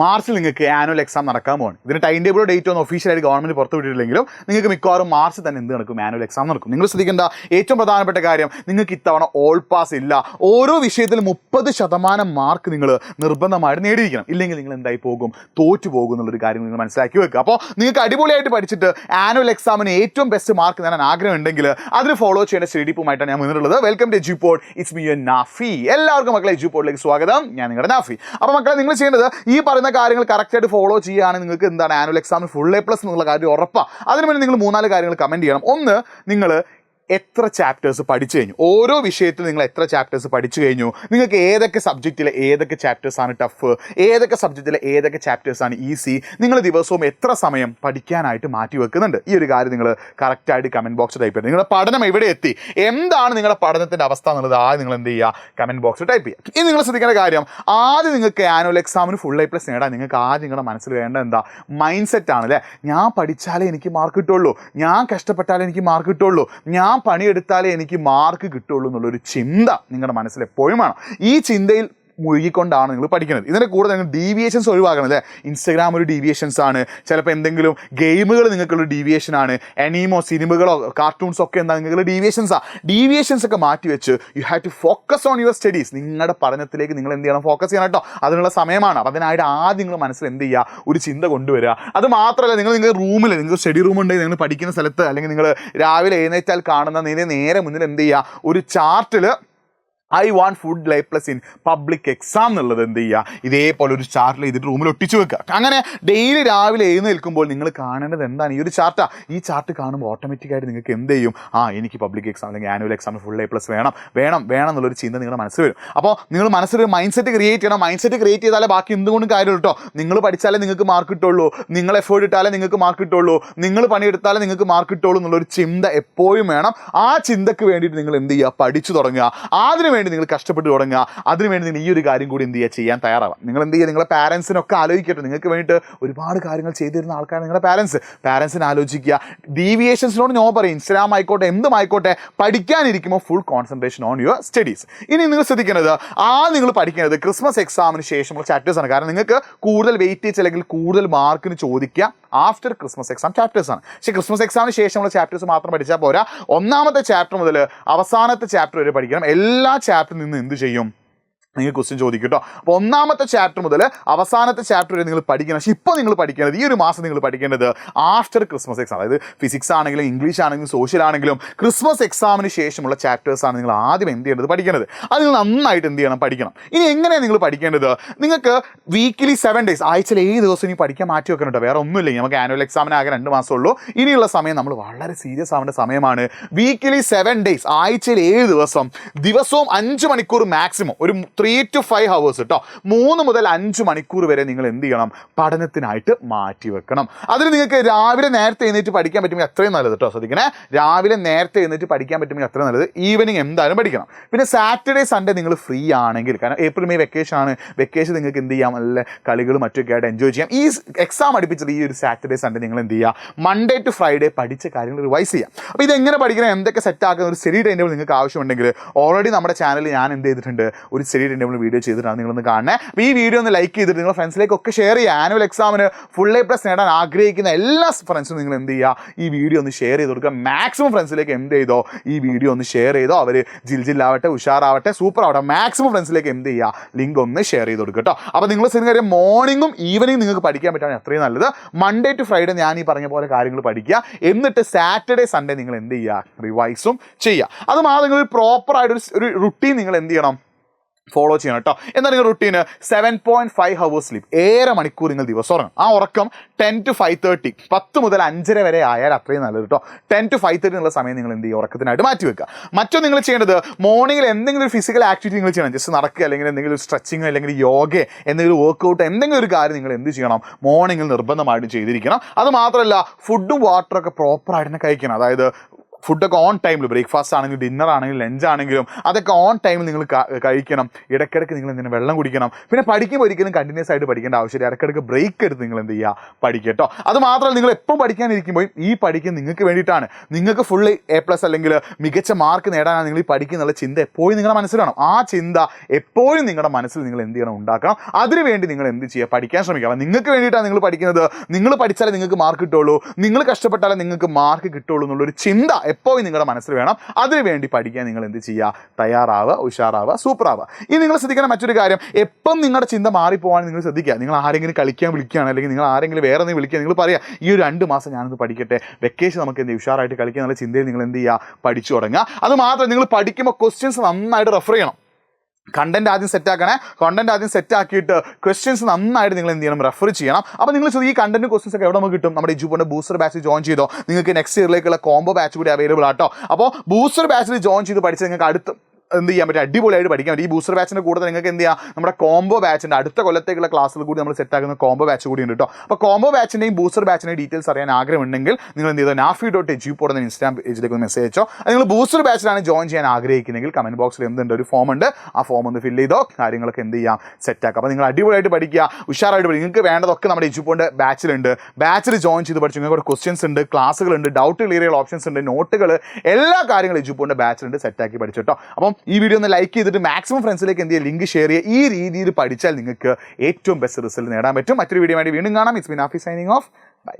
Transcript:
മാർച്ചിൽ നിങ്ങൾക്ക് annual exam നടക്കാൻ പോകും. ഇതിന് ടൈം ടേബിൾ ഡേറ്റ് ഒന്നും ഒഫീഷ്യലായിട്ട് ഗവൺമെൻറ് പുറത്ത് വിട്ടിട്ടില്ലെങ്കിലും നിങ്ങൾക്ക് മിക്കവാറും മാർച്ച് തന്നെ എന്ത് നടക്കും, ആനുവൽ എക്സാം നടക്കും. നിങ്ങൾ ശ്രദ്ധിക്കേണ്ട ഏറ്റവും പ്രധാനപ്പെട്ട കാര്യം, നിങ്ങൾക്ക് ഇത്തവണ ഓൾ പാസ് ഇല്ല. ഓരോ വിഷയത്തിലും 30% മാർക്ക് നിങ്ങൾ നിർബന്ധമായിട്ട് നേടിയിരിക്കണം. ഇല്ലെങ്കിൽ നിങ്ങൾ എന്തായി പോകും, തോറ്റു പോകും എന്നുള്ളൊരു കാര്യം നിങ്ങൾ മനസ്സിലാക്കി വെക്കുക. അപ്പോൾ നിങ്ങൾക്ക് അടിപൊളിയായിട്ട് പഠിച്ചിട്ട് ആനുവൽ എക്സാമിന് ഏറ്റവും ബെസ്റ്റ് മാർക്ക് നേടാൻ ആഗ്രഹം ഉണ്ടെങ്കിൽ അതിന് ഫോളോ ചെയ്യേണ്ട സ്റ്റഡിപ്പുമായിട്ടാണ് ഞാൻ മുന്നിലുള്ളത്. Welcome to Edupod, it's me Nafi. എല്ലാവർക്കും മക്കളെ എജ്യൂപോഡിലേക്ക് സ്വാഗതം. ഞാൻ നിങ്ങളുടെ നാഫി. അപ്പോൾ മക്കളെ നിങ്ങൾ ചെയ്യേണ്ടത് ഈ പറയുന്ന കാര്യങ്ങൾ കറക്റ്റായിട്ട് ഫോളോ ചെയ്യുകയാണെങ്കിൽ നിങ്ങൾക്ക് എന്താണ് ആനുവൽ എക്സാമിന് ഫുൾ A+ എന്നുള്ള കാര്യം ഉറപ്പാണ്. അതിന് വേണ്ടി നിങ്ങൾ 3-4 കാര്യങ്ങൾ കമൻറ്റ് ചെയ്യണം. ഒന്ന്, നിങ്ങൾ എത്ര ചാപ്റ്റേഴ്സ് പഠിച്ചു കഴിഞ്ഞു, ഓരോ വിഷയത്തിൽ നിങ്ങൾ എത്ര ചാപ്റ്റേഴ്സ് പഠിച്ചു കഴിഞ്ഞു, നിങ്ങൾക്ക് ഏതൊക്കെ സബ്ജക്റ്റിലെ ഏതൊക്കെ ചാപ്റ്റേഴ്സാണ് ടഫ്, ഏതൊക്കെ സബ്ജക്റ്റിലെ ഏതൊക്കെ ചാപ്റ്റേഴ്സാണ് ഈസി, നിങ്ങൾ ദിവസവും എത്ര സമയം പഠിക്കാനായിട്ട് മാറ്റി വെക്കുന്നുണ്ട്. ഈ ഒരു കാര്യം നിങ്ങൾ കറക്റ്റായിട്ട് കമൻറ്റ് ബോക്സ് ടൈപ്പ് ചെയ്യുക. നിങ്ങളുടെ പഠനം എവിടെ എത്തി, എന്താണ് നിങ്ങളുടെ പഠനത്തിൻ്റെ അവസ്ഥ എന്നുള്ളത് ആദ്യം നിങ്ങൾ എന്ത് ചെയ്യുക, കമൻറ്റ് ബോക്സിൽ ടൈപ്പ് ചെയ്യുക. ഇനി നിങ്ങൾ ശ്രദ്ധിക്കേണ്ട കാര്യം, ആദ്യം നിങ്ങൾക്ക് ആനുവൽ എക്സാമിന് ഫുൾ A+ നേടാൻ നിങ്ങൾക്ക് ആദ്യം നിങ്ങളുടെ മനസ്സിൽ വേണ്ട എന്താ, മൈൻഡ് സെറ്റ് ആണ് അല്ലേ. ഞാൻ പഠിച്ചാലേ എനിക്ക് മാർക്ക് കിട്ടുള്ളൂ, ഞാൻ കഷ്ടപ്പെട്ടാലേ എനിക്ക് മാർക്ക് കിട്ടുള്ളൂ, ഞാൻ പണിയെടുത്താലേ എനിക്ക് മാർക്ക് കിട്ടുള്ളൂ എന്നുള്ളൊരു ചിന്ത നിങ്ങളുടെ മനസ്സിൽ എപ്പോഴും വേണം. ഈ ചിന്തയിൽ മുഴുകിക്കൊണ്ടാണ് നിങ്ങൾ പഠിക്കുന്നത്. ഇതിൻ്റെ കൂടെ നിങ്ങൾ ഡീവിയേഷൻസ് ഒഴിവാക്കണം അല്ലേ. ഇൻസ്റ്റഗ്രാം ഒരു ഡീവിയേഷൻസ് ആണ്, ചിലപ്പോൾ എന്തെങ്കിലും ഗെയിമുകൾ നിങ്ങൾക്കുള്ള ഡീവിയേഷനാണ്, അനീമോ സിനിമകളോ കാർട്ടൂൺസോ ഒക്കെ എന്താ നിങ്ങൾക്കുള്ള ഡീവിയേഷൻസാണ്. ഡീവിയേഷൻസ് ഒക്കെ മാറ്റി വെച്ച് you have to focus on your studies. നിങ്ങളുടെ പഠനത്തിലേക്ക് നിങ്ങൾ എന്ത് ചെയ്യണം, ഫോക്കസ് ചെയ്യണം കേട്ടോ. അതിനുള്ള സമയമാണ്. അപ്പോൾ അതിനായിട്ട് ആദ്യം നിങ്ങൾ മനസ്സിൽ എന്ത് ചെയ്യുക, ഒരു ചിന്ത കൊണ്ടുവരിക. അത് മാത്രമല്ല, നിങ്ങളുടെ റൂമിൽ, നിങ്ങൾക്ക് സ്റ്റഡി റൂം ഉണ്ടെങ്കിൽ നിങ്ങൾ പഠിക്കുന്ന സ്ഥലത്ത്, അല്ലെങ്കിൽ നിങ്ങൾ രാവിലെ എഴുന്നേറ്റാൽ കാണുന്ന നേരെ മുന്നിൽ എന്ത് ചെയ്യുക, ഒരു ചാർട്ടിൽ I want full A+ in public exam എന്നുള്ളത് എന്ത് ചെയ്യുക, ഇതേപോലെ ഒരു ചാർട്ടിൽ ചെയ്തിട്ട് റൂമിൽ ഒട്ടിച്ച് വെക്കുക. അങ്ങനെ ഡെയിലി രാവിലെ എഴുന്നേൽക്കുമ്പോൾ നിങ്ങൾ കാണേണ്ടത് എന്താണ്, ഈ ഒരു ചാർട്ടാണ്. ഈ ചാർട്ട് കാണുമ്പോൾ ഓട്ടോമാറ്റിക്കായിട്ട് നിങ്ങൾക്ക് എന്ത് ചെയ്യും, എനിക്ക് പബ്ലിക് എക്സാം അല്ലെങ്കിൽ ആനുവൽ എക്സാമിന് ഫുൾ A+ വേണം എന്നുള്ളൊരു ചിന്ത നിങ്ങളുടെ മനസ്സിൽ വരും. അപ്പോൾ നിങ്ങൾ മനസ്സിലൊരു മൈൻഡ് സെറ്റ് ക്രിയേറ്റ് ചെയ്യണം. മൈൻഡ് സെറ്റ് ക്രിയേറ്റ് ചെയ്താലേ ബാക്കി എന്തുകൊണ്ടും കാര്യമുള്ളൂ കേട്ടോ. നിങ്ങൾ പഠിച്ചാലേ നിങ്ങൾക്ക് മാർക്ക് കിട്ടുള്ളൂ, നിങ്ങൾ എഫേർട്ട് ഇട്ടാലേ നിങ്ങൾക്ക് മാർക്ക് കിട്ടുള്ളൂ, നിങ്ങൾ പണിയെടുത്താലേ നിങ്ങൾക്ക് മാർക്ക് കിട്ടുള്ളൂ എന്നുള്ളൊരു ചിന്ത എപ്പോഴും വേണം. ആ ചിന്തക്ക് വേണ്ടിയിട്ട് നിങ്ങൾ എന്ത് ചെയ്യുക, പഠിച്ചു തുടങ്ങുക. അതിന് വേണ്ടി നിങ്ങൾ കഷ്ടപ്പെട്ട് തുടങ്ങുക. അതിനുവേണ്ടി നിങ്ങൾ ഈ ഒരു കാര്യം കൂടി എന്ത് ചെയ്യുക, ചെയ്യാൻ തയ്യാറാവാം. നിങ്ങൾ എന്ത് ചെയ്യുക, നിങ്ങളെ പാരൻസിനൊക്കെ ആലോചിക്കട്ടെ. നിങ്ങൾക്ക് വേണ്ടിയിട്ട് ഒരുപാട് കാര്യങ്ങൾ ചെയ്തു തരുന്ന ആൾക്കാരാണ് നിങ്ങളുടെ പാരൻസിനെ ആലോചിക്കുക. ഡീവിയേഷൻസിനോട് നോ പറയും. ഇൻസ്റ്റാഗ്രാം ആയിക്കോട്ടെ, എന്തുമായിക്കോട്ടെ, പഠിക്കാനിരിക്കുമ്പോൾ full concentration on your studies. ഇനി നിങ്ങൾ ശ്രദ്ധിക്കുന്നത്, നിങ്ങൾ പഠിക്കുന്നത് ക്രിസ്മസ് എക്സാമിന് ശേഷമുള്ള ചാപ്റ്റേഴ്സാണ്. കാരണം നിങ്ങൾക്ക് കൂടുതൽ വെയിറ്റേജ് അല്ലെങ്കിൽ കൂടുതൽ മാർക്കിന് ചോദിക്കുക ആഫ്റ്റർ ക്രിസ്മസ് എക്സാം ചാപ്റ്റേഴ്സാണ്. പക്ഷേ ക്രിസ്മസ് എക്സാമിന് ശേഷമുള്ള ചാപ്റ്റേഴ്സ് മാത്രം പഠിച്ചാൽ പോരാ. ഒന്നാമത്തെ ചാപ്റ്റർ മുതൽ അവസാനത്തെ ചാപ്റ്റർ വരെ പഠിക്കണം. എല്ലാ ചാപ്റ്ററിൽ നിന്ന് എന്ത് ചെയ്യും, നിങ്ങൾ ക്വസ്റ്റ്യൻ ചോദിക്കും കേട്ടോ. അപ്പോൾ ഒന്നാമത്തെ ചാപ്റ്റർ മുതൽ അവസാനത്തെ ചാപ്റ്റർ വരെ നിങ്ങൾ പഠിക്കണം. പക്ഷേ ഇപ്പോൾ നിങ്ങൾ പഠിക്കേണ്ടത്, ഈ ഒരു മാസം നിങ്ങൾ പഠിക്കേണ്ടത് ആഫ്റ്റർ ക്രിസ്മസ് എക്സാം, അതായത് ഫിസിക്സ് ആണെങ്കിലും ഇംഗ്ലീഷ് ആണെങ്കിലും സോഷ്യൽ ആണെങ്കിലും ക്രിസ്മസ് എക്സാമിന് ശേഷമുള്ള ചാപ്റ്റേഴ്സാണ് നിങ്ങൾ ആദ്യം എന്ത് ചെയ്യേണ്ടത്, പഠിക്കേണ്ടത്. അത് നിങ്ങൾ നന്നായിട്ട് എന്ത് ചെയ്യണം, പഠിക്കണം. ഇനി എങ്ങനെയാണ് നിങ്ങൾ പഠിക്കേണ്ടത്, നിങ്ങൾക്ക് വീക്കിലി 7 days, ആഴ്ചയിൽ 7 ദിവസം ഇനി പഠിക്കാൻ മാറ്റി വെക്കണം കേട്ടോ. വേറെ ഒന്നുമില്ല. നമുക്ക് ആനുവൽ എക്സാമിന് ആകെ 2 മാസമുള്ളൂ. ഇനിയുള്ള സമയം നമ്മൾ വളരെ സീരിയസ് ആവേണ്ട സമയമാണ്. വീക്കിലി 7 days, ആഴ്ചയിൽ 7 ദിവസം, ദിവസവും 5 മണിക്കൂർ മാക്സിമം, ഒരു 3 to 5 hours കേട്ടോ. 3 മുതൽ 5 മണിക്കൂർ വരെ നിങ്ങൾ എന്ത് ചെയ്യണം, പഠനത്തിനായിട്ട് മാറ്റി വെക്കണം. അതിന് നിങ്ങൾക്ക് രാവിലെ നേരത്തെ എഴുന്നേറ്റ് പഠിക്കാൻ പറ്റുമെങ്കിൽ അത്രയും നല്ലത് കേട്ടോ. ശ്രദ്ധിക്കണേ, രാവിലെ നേരത്തെ എഴുന്നേറ്റ് പഠിക്കാൻ പറ്റുമെങ്കിൽ അത്രയും നല്ലത്. ഈവനിങ് എന്തായാലും പഠിക്കണം. പിന്നെ സാറ്റർഡേ സൺഡേ നിങ്ങൾ ഫ്രീ ആണെങ്കിൽ, കാരണം ഏപ്രിൽ മെയ് വെക്കേഷൻ ആണ്, വെക്കേഷൻ നിങ്ങൾക്ക് എന്ത് ചെയ്യാം, നല്ല കളികളും മറ്റൊക്കെ ആയിട്ട് എൻജോയ് ചെയ്യാം. ഈ എക്സാം അടുപ്പിച്ചത് ഈ ഒരു സാറ്റർഡേ സൺഡേ നിങ്ങൾ എന്ത് ചെയ്യുക, മൺഡേ ടു ഫ്രൈഡേ പഠിച്ച കാര്യങ്ങൾ റിവൈസ് ചെയ്യാം. അപ്പോൾ ഇതെങ്ങനെ പഠിക്കണം, എന്തൊക്കെ സെറ്റ് ആക്കുന്ന ഒരു സ്റ്റഡി ടൈം ടേബിൾ നിങ്ങൾക്ക് ആവശ്യമുണ്ടെങ്കിൽ ഓൾറെഡി നമ്മുടെ ചാനലിൽ ഞാൻ എന്ത് ചെയ്തിട്ടുണ്ട്, ഒരു സ്റ്റഡി ടൈം ടേബിൾ വീഡിയോ ചെയ്തിട്ടാണ് നിങ്ങളൊന്ന് കാണണേ. അപ്പോൾ ഈ വീഡിയോ ഒന്ന് ലൈക്ക് ചെയ്തിട്ട് നിങ്ങളുടെ ഫ്രണ്ട്സിലേക്കൊക്കെ ഷെയർ ചെയ്യുക. ആനുവൽ എക്സാമിന് ഫുൾ A+ നേടാൻ ആഗ്രഹിക്കുന്ന എല്ലാ ഫ്രണ്ട്സും നിങ്ങൾ എന്ത് ചെയ്യുക, ഈ വീഡിയോ ഒന്ന് ഷെയർ ചെയ്ത് കൊടുക്കുക. മാക്സിമം ഫ്രണ്ട്സിലേക്ക് എന്ത് ചെയ്തോ, ഈ വീഡിയോ ഒന്ന് ഷെയർ ചെയ്തോ. അവർ ജില്ലാവട്ടെ, ഉഷാറാവട്ടെ, സൂപ്പർ ആവട്ടെ, മാക്സിമം ഫ്രണ്ട്സിലേക്ക് എന്ത് ചെയ്യുക, ലിങ്ക് ഒന്ന് ഷെയർ ചെയ്ത് കൊടുക്കുക കേട്ടോ. അപ്പോൾ നിങ്ങൾ കാര്യം മോർണിംഗും ഈവനിങ് നിങ്ങൾക്ക് പഠിക്കാൻ പറ്റുകയാണ് അത്രയും നല്ലത്. മൺഡേ ടു ഫ്രൈഡേ ഞാൻ ഈ പറഞ്ഞ പോലെ കാര്യങ്ങൾ പഠിക്കുക. എന്നിട്ട് സാറ്റർഡേ സൺഡേ നിങ്ങൾ എന്ത് ചെയ്യുക, റിവൈസും ചെയ്യുക. അത് മാത്രം നിങ്ങൾ പ്രോപ്പറായിട്ട് ഒരു റുട്ടീൻ നിങ്ങൾ എന്ത് ചെയ്യണം, ഫോളോ ചെയ്യണം കേട്ടോ. എന്നാൽ നിങ്ങൾ റുട്ടീന് 7.5 hours സ്ലീപ്പ്, 7 മണിക്കൂർ നിങ്ങൾ ദിവസം ഉറങ്ങും. ആ ഉറക്കം 10 to 5:30, 10 മുതൽ 5:30 വരെ ആയാൽ അത്രയും നല്ലത് കേട്ടോ. 10 to 5:30 എന്നുള്ള സമയം നിങ്ങൾ എന്ത് ചെയ്യുക, ഉറക്കത്തിനായിട്ട് മാറ്റി വെക്കുക. മറ്റൊന്ന് നിങ്ങൾ ചെയ്യേണ്ടത്, മോർണിംഗിൽ എന്തെങ്കിലും ഒരു ഫിസിക്കൽ ആക്ടിവിറ്റി നിങ്ങൾ ചെയ്യണം. ജസ്റ്റ് നടക്കുക, അല്ലെങ്കിൽ എന്തെങ്കിലും സ്ട്രെച്ചിങ്, അല്ലെങ്കിൽ യോഗ, എന്തെങ്കിലും വർക്കൗട്ട്, എന്തെങ്കിലും ഒരു കാര്യം നിങ്ങൾ എന്ത് ചെയ്യണം, മോർണിംഗിൽ നിർബന്ധമായിട്ടും ചെയ്തിരിക്കണം. അത് മാത്രമല്ല ഫുഡും വാട്ടറൊക്കെ പ്രോപ്പറായിട്ട് തന്നെ കഴിക്കണം. അതായത് ഫുഡൊക്കെ ഓൺ ടൈമിൽ ബ്രേക്ക്ഫാസ്റ്റ് ആണെങ്കിലും ഡിന്നർ ആണെങ്കിലും ലഞ്ച് ആണെങ്കിലും അതൊക്കെ ഓൺ ടൈമിൽ നിങ്ങൾ കഴിക്കണം. ഇടയ്ക്കിടയ്ക്ക് നിങ്ങൾ എന്തിനാ വെള്ളം കുടിക്കണം. പിന്നെ പഠിക്കുമ്പോൾ ഒരിക്കലും കണ്ടിന്യൂസ് ആയിട്ട് പഠിക്കേണ്ട ആവശ്യമില്ല. ഇടയ്ക്കിടയ്ക്ക് ബ്രേക്ക് എടുത്ത് നിങ്ങൾ എന്ത് ചെയ്യുക, പഠിക്കുക കേട്ടോ. അത് മാത്രമല്ല, നിങ്ങൾ എപ്പോൾ പഠിക്കാനിരിക്കുമ്പോൾ ഈ പഠിക്കുന്നത് നിങ്ങൾക്ക് വേണ്ടിയിട്ടാണ്. നിങ്ങൾക്ക് ഫുള്ള് A+ അല്ലെങ്കിൽ മികച്ച മാർക്ക് നേടാനാണ് നിങ്ങൾ ഈ പഠിക്കുന്നുള്ള ചിന്ത എപ്പോഴും നിങ്ങളുടെ മനസ്സിൽ വേണം. ആ ചിന്ത എപ്പോഴും നിങ്ങളുടെ മനസ്സിൽ നിങ്ങൾ എന്ത് ചെയ്യണം, ഉണ്ടാക്കണം. അതിനുവേണ്ടി നിങ്ങൾ എന്ത് ചെയ്യുക, പഠിക്കാൻ ശ്രമിക്കുക. നിങ്ങൾക്ക് വേണ്ടിയിട്ടാണ് നിങ്ങൾ പഠിക്കുന്നത്. നിങ്ങൾ പഠിച്ചാലേ നിങ്ങൾക്ക് മാർക്ക് കിട്ടുള്ളൂ, നിങ്ങൾ കഷ്ടപ്പെട്ടാലേ നിങ്ങൾക്ക് മാർക്ക് കിട്ടുള്ളൂ എന്നുള്ളൊരു ചിന്ത എപ്പോഴും നിങ്ങളുടെ മനസ്സിൽ വേണം. അതിനുവേണ്ടി പഠിക്കാൻ നിങ്ങൾ എന്ത് ചെയ്യുക, തയ്യാറാവുക, ഉഷാറാവുക, സൂപ്പറാവുക. ഇനി നിങ്ങൾ ശ്രദ്ധിക്കുന്ന മറ്റൊരു കാര്യം, എപ്പം നിങ്ങളുടെ ചിന്ത മാറിപ്പോകാൻ നിങ്ങൾ ശ്രദ്ധിക്കുക. നിങ്ങൾ ആരെങ്കിലും കളിക്കാൻ വിളിക്കുകയാണ്, അല്ലെങ്കിൽ നിങ്ങൾ ആരെങ്കിലും വേറെ എന്തെങ്കിലും വിളിക്കുക, നിങ്ങൾ പറയുക ഈ ഒരു 2 മാസം ഞാനൊന്ന് പഠിക്കട്ടെ, വെക്കേഷൻ നമുക്ക് എന്ത് ഉഷാറായിട്ട് കളിക്കുക എന്നുള്ള ചിന്തയിൽ നിങ്ങൾ എന്ത് ചെയ്യുക, പഠിച്ചു തുടങ്ങുക. അത് മാത്രം, നിങ്ങൾ പഠിക്കുമ്പോൾ ക്വസ്റ്റ്യൻസ് നന്നായിട്ട് റെഫർ ചെയ്യണം. കണ്ടന്റ് ആദ്യം സെറ്റാക്കണേ. കണ്ടന്റ് ആദ്യം സെറ്റാക്കിയിട്ട് ക്വസ്റ്റ്യൻസ് നന്നായിട്ട് നിങ്ങൾ എന്ത് ചെയ്യണം, റെഫർ ചെയ്യണം. അപ്പോൾ നിങ്ങൾ ഈ കണ്ടന്റ് ക്വസ്റ്റ്യൻസ് ഒക്കെ എവിടെ നമുക്ക് കിട്ടും? നമ്മുടെ എജുപോയിന്റ് ബൂസ്റ്റർ ബാച്ച് ജോയിൻ ചെയ്തോ, നിങ്ങൾക്ക് നെക്സ്റ്റ് ഇയറിലേക്കുള്ള കോംബോ ബാച്ച് കൂടി അവൈലബിൾ ആട്ടോ. അപ്പോൾ ബൂസ്റ്റർ ബാച്ചിൽ ജോയിൻ ചെയ്ത് പഠിച്ച് നിങ്ങൾക്ക് അടുത്ത് എന്ത് ചെയ്യാൻ പറ്റും, അടിപൊളിയായിട്ട് പഠിക്കാൻ പറ്റും. ഈ ബൂസ്റ്റർ ബാച്ചിൻ്റെ കൂടെ നിങ്ങൾക്ക് എന്ത് ചെയ്യാം, നമ്മുടെ കോംബോ ബാച്ചിൻ്റെ അടുത്ത കൊല്ലത്തേക്കുള്ള ക്ലാസ്സിൽ കൂടി നമ്മൾ സെറ്റാക്കുന്ന കോംബോ ബാച്ച് കൂടി ഉണ്ട് കേട്ടോ. അപ്പോൾ കോംബോ ബാച്ചിൻ്റെയും ബൂസ്റ്റർ ബാച്ചിൻ്റെയും ഡീറ്റെയിൽസ് അറിയാൻ ആഗ്രഹമുണ്ടെങ്കിൽ നിങ്ങൾ എന്ത് ചെയ്തോ, nafi.edu എന്ന ഇൻസ്റ്റാഗ്രാം പേജിലേക്ക് ഒന്ന് മെസ്സേജ് അയച്ചോ. അത് നിങ്ങൾ ബൂസ്റ്റർ ബാച്ചിലാണ് ജോയിൻ ചെയ്യാൻ ആഗ്രഹിക്കുന്നെങ്കിൽ കമൻറ്റ് ബോക്സിൽ എന്തുണ്ട്, ഒരു ഫോം ഉണ്ട്. ആ ഫോം ഒന്ന് ഫില്ല് ചെയ്തോ, കാര്യങ്ങളൊക്കെ എന്ത് ചെയ്യാം, സെറ്റാക്കാം. അപ്പോൾ നിങ്ങൾ അടിപൊളിയായിട്ട് പഠിക്കുക, ഉഷാറായിട്ട് പഠിക്കുക. നിങ്ങൾക്ക് വേണ്ടതൊക്കെ നമ്മുടെ എജുപോയിന്റ് ബാച്ചിലുണ്ട്. ബാച്ചിൽ ജോയിൻ ചെയ്ത് പഠിച്ചു നിങ്ങൾക്ക് ക്വസ്റ്റ്യൻസ് ഉണ്ട്, ക്ലാസ്സുകളുണ്ട്, ഡൗട്ട് ക്ലിയർ ചെയ്യാൻ ഓപ്ഷൻസ് ഉണ്ട്, നോട്ടുകൾ, എല്ലാ കാര്യങ്ങളും എജുപോയിന്റ് ബാച്ചിലുണ്ട്. സെറ്റാക്കി പഠിച്ചോട്ടോ. അപ്പം ഈ വീഡിയോ ഒന്ന് ലൈക്ക് ചെയ്തിട്ട് മാക്സിമം ഫ്രണ്ട്സിലേക്ക് എന്ത് ചെയ്യുക, ലിങ്ക് ഷെയർ ചെയ്യുക. ഈ രീതിയിൽ പഠിച്ചാൽ നിങ്ങൾക്ക് ഏറ്റവും ബെസ്റ്റ് റിസൾട്ട് നേടാൻ പറ്റും. മറ്റൊരു വീഡിയോ വേണ്ടി വീണ്ടും കാണാം. It's me Nafi signing off. By.